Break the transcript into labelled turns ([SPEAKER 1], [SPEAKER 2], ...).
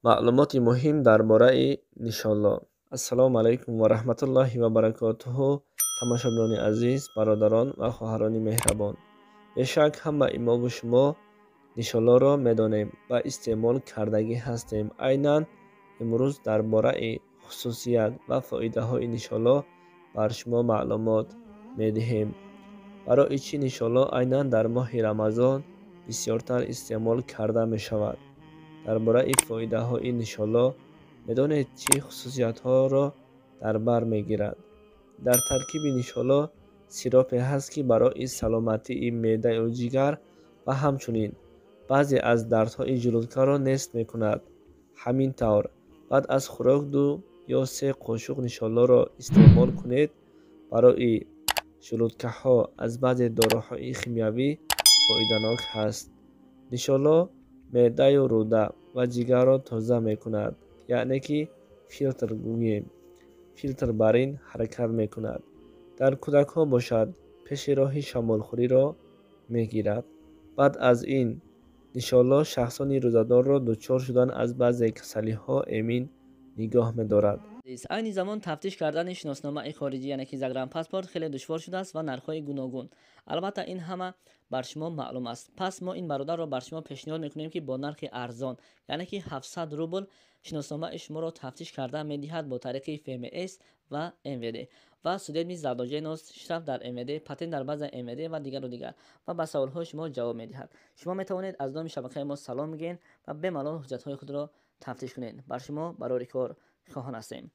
[SPEAKER 1] маълумоти муҳим дар бораи нишонло. Ассалому алайкум ва раҳматуллоҳи ва баракотуҳу. Тамошобинони азиз, бародарон ва хоҳарони меҳрабон, бешак ҳамаи мо бу шумо нишонлоро медонем ва истеъмол кардагӣ ҳастем. Айнан имрӯз дар бораи хусусият ва фоидаҳои нишонло бар шумо маълумот медиҳем. Барои чӣ нишонло айнан дар моҳи Рамазон бисёртар истеъмол карда мешавад? Дар бораи фоидаҳои нишонло медонед чӣ хусусиятҳоро дар бар мегирад? Дар таркиби нишонло сиропе ҳаст, ки барои саломатии меъдаю ҷигар ва ҳамчунин баъзе аз дардҳои ҷулудкаро нест мекунад. Ҳамин тавр, баъд аз хӯрок 2 ё 3 қошуқ нишонлоро истеъмол кунед, барои ҷулудкаҳо аз баъзе доруҳои химиявӣ фоиданок ҳаст. Нишонло меъдаю рӯда ва ҷигарро тоза мекунад, яъне ки филтр бар ин ҳаракат мекунад. Дар кӯдакҳо бошад, пеши роҳи шамолхӯриро мегирад. баъд аз ин нишонло шахсони рӯзадорро дучор шудан аз баъзе касалиҳо эмин нигоҳ медорад.
[SPEAKER 2] айни замон тафтиш кардани шиносномаи хориҷӣ яъне ки загранпаспорт хеле душвор шудааст ва нархҳои гуногун. Албатта ин ҳама бар шумо маълум аст. Пас мо ин бародарро бар шумо пешниҳод мекунем, ки бо нархи арзон яъне ки 700 рубл шиносномаи шуморо тафтиш карда медиҳад бо тариқи ФМС ва МВД ва судебни зардоҷенос, штраф дар МВД, патент дар база МВД ва дигару дигар, ва ба саволҳои шумо ҷавоб медиҳад. Шумо метавонед аз номи шабакаи мо салом гӯед ва бемалол ҳуҷҷатҳои худро тафтиш кунед. Бар шумо барори кор хоҳон ҳастем.